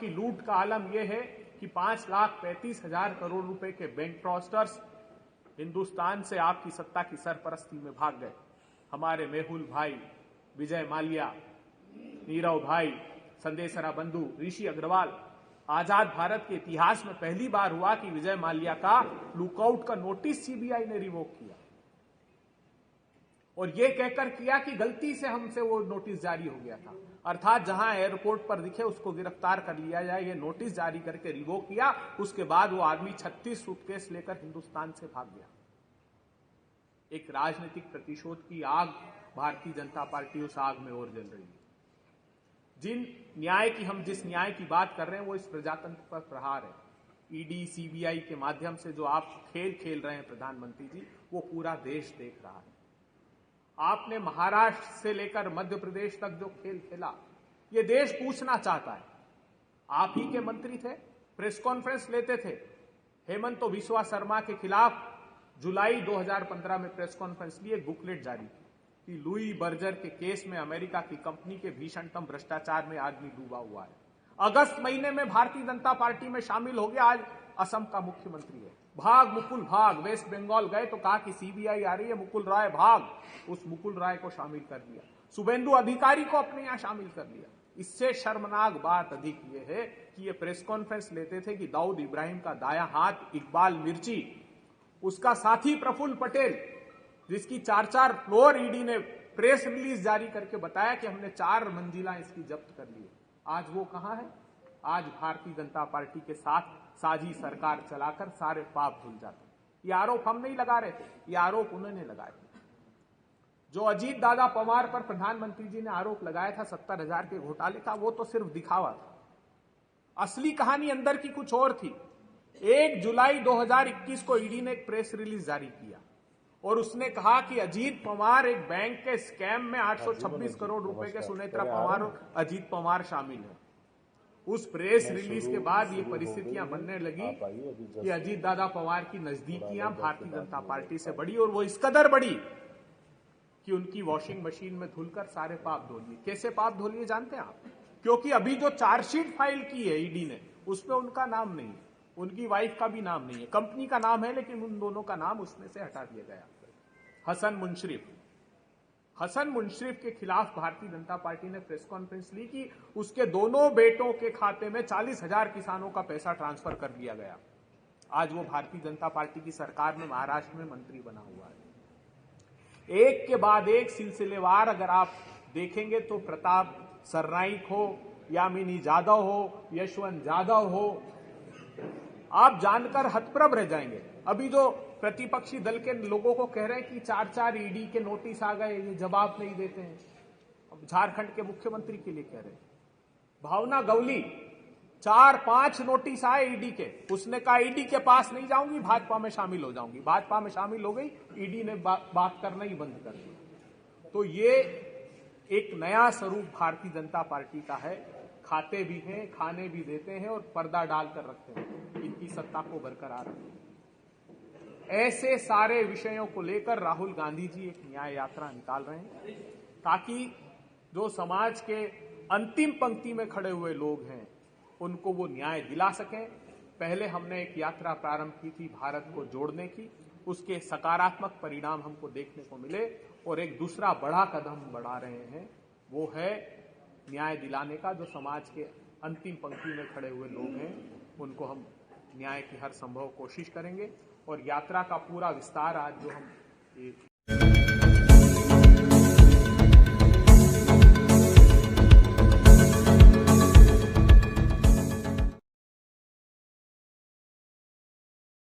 की लूट का आलम यह है कि 5,35,000 करोड़ रुपए के बैंक ट्रस्टर्स हिंदुस्तान से आपकी सत्ता की सरपरस्ती में भाग गए। हमारे मेहुल भाई, विजय माल्या, नीरव भाई, संदेशरा बंधु, ऋषि अग्रवाल। आजाद भारत के इतिहास में पहली बार हुआ कि विजय माल्या का लुकआउट का नोटिस सीबीआई ने रिवोक किया और यह कहकर किया कि गलती से हमसे वो नोटिस जारी हो गया था, अर्थात जहां एयरपोर्ट पर दिखे उसको गिरफ्तार कर लिया जाए, ये नोटिस जारी करके रिवोक किया। उसके बाद वो आदमी 36 सूटकेस लेकर हिंदुस्तान से भाग गया। एक राजनीतिक प्रतिशोध की आग भारतीय जनता पार्टी उस आग में और जल रही है। जिस न्याय की बात कर रहे हैं वो इस प्रजातंत्र पर प्रहार है। ईडी सीबीआई के माध्यम से जो आप खेल खेल रहे हैं प्रधानमंत्री जी, वो पूरा देश देख रहा है। आपने महाराष्ट्र से लेकर मध्य प्रदेश तक जो खेल खेला, ये देश पूछना चाहता है। आप ही के मंत्री थे, प्रेस कॉन्फ्रेंस लेते थे। हेमंत बिस्वा शर्मा के खिलाफ जुलाई 2015 में प्रेस कॉन्फ्रेंस लिए, बुकलेट जारी की कि लुई बर्जर के केस में अमेरिका की कंपनी के भीषणतम भ्रष्टाचार में आदमी डूबा हुआ है। अगस्त महीने में भारतीय जनता पार्टी में शामिल हो गया, आज असम का मुख्यमंत्री है। भाग मुकुल भाग, वेस्ट बंगाल गए तो कहा कि सीबीआई आ रही है, मुकुल राय भाग, उस मुकुल राय को शामिल कर लिया। शुभेंदु अधिकारी को अपने यहां शामिल कर लिया। इससे शर्मनाक बात अधिक यह है कि ये प्रेस कॉन्फ्रेंस लेते थे कि दाऊद इब्राहिम का दायां हाथ इकबाल मिर्ची, उसका साथी प्रफुल्ल पटेल, जिसकी 4-4 फ्लोर ईडी ने प्रेस रिलीज जारी करके बताया कि हमने 4 मंजिला इसकी जब्त कर ली। आज वो कहां है? आज भारतीय जनता पार्टी के साथ साझी सरकार चलाकर सारे पाप धुल जाते। ये आरोप हम नहीं लगा रहे थे, ये आरोप उन्होंने लगाए। जो अजीत दादा पवार पर प्रधानमंत्री जी ने आरोप लगाया था 70,000 के घोटाले का, वो तो सिर्फ दिखावा था। असली कहानी अंदर की कुछ और थी। 1 जुलाई 2021 को ईडी ने एक प्रेस रिलीज जारी किया और उसने कहा कि अजीत पवार एक बैंक के स्कैम में 826 करोड़ रुपए के सुनेत्रा पवार और अजीत पवार शामिल है। उस प्रेस रिलीज के बाद ये परिस्थितियां बनने लगी कि अजीत दादा पवार की नजदीकियां भारतीय जनता पार्टी से बढ़ी और वो इस कदर बढ़ी कि उनकी वॉशिंग मशीन में धुलकर सारे पाप धो लिए। कैसे पाप धो लिए जानते हैं आप? क्योंकि अभी जो चार्जशीट फाइल की है ईडी ने, उसमें उनका नाम नहीं है, उनकी वाइफ का भी नाम नहीं है, कंपनी का नाम है लेकिन उन दोनों का नाम उसमें से हटा दिया गया। हसन मुशर्रफ के खिलाफ भारतीय जनता पार्टी ने प्रेस कॉन्फ्रेंस ली कि उसके दोनों बेटों के खाते में 40,000 किसानों का पैसा ट्रांसफर कर दिया गया। आज वो भारतीय जनता पार्टी की सरकार में महाराष्ट्र में मंत्री बना हुआ है। एक के बाद एक सिलसिलेवार अगर आप देखेंगे तो प्रताप सरनाईक हो, यामिनी जाधव हो, यशवंत जाधव हो, आप जानकर हतप्रभ रह जाएंगे। अभी जो प्रतिपक्षी दल के लोगों को कह रहे हैं कि 4-4 ईडी के नोटिस आ गए, ये जवाब नहीं देते हैं। अब झारखंड के मुख्यमंत्री के लिए कह रहे हैं। भावना गवली, 4-5 नोटिस आए ईडी के, उसने कहा ईडी के पास नहीं जाऊंगी, भाजपा में शामिल हो जाऊंगी। भाजपा में शामिल हो गई, ईडी ने बात करना ही बंद कर दिया। तो ये एक नया स्वरूप भारतीय जनता पार्टी का है। खाते भी हैं, खाने भी देते हैं और पर्दा डालकर रखते हैं, इनकी सत्ता को बरकरार रखते हैं। ऐसे सारे विषयों को लेकर राहुल गांधी जी एक न्याय यात्रा निकाल रहे हैं ताकि जो समाज के अंतिम पंक्ति में खड़े हुए लोग हैं उनको वो न्याय दिला सकें। पहले हमने एक यात्रा प्रारंभ की थी भारत को जोड़ने की, उसके सकारात्मक परिणाम हमको देखने को मिले और एक दूसरा बड़ा कदम बढ़ा रहे हैं, वो है न्याय दिलाने का। जो समाज के अंतिम पंक्ति में खड़े हुए लोग हैं उनको हम न्याय की हर संभव कोशिश करेंगे और यात्रा का पूरा विस्तार आज जो हम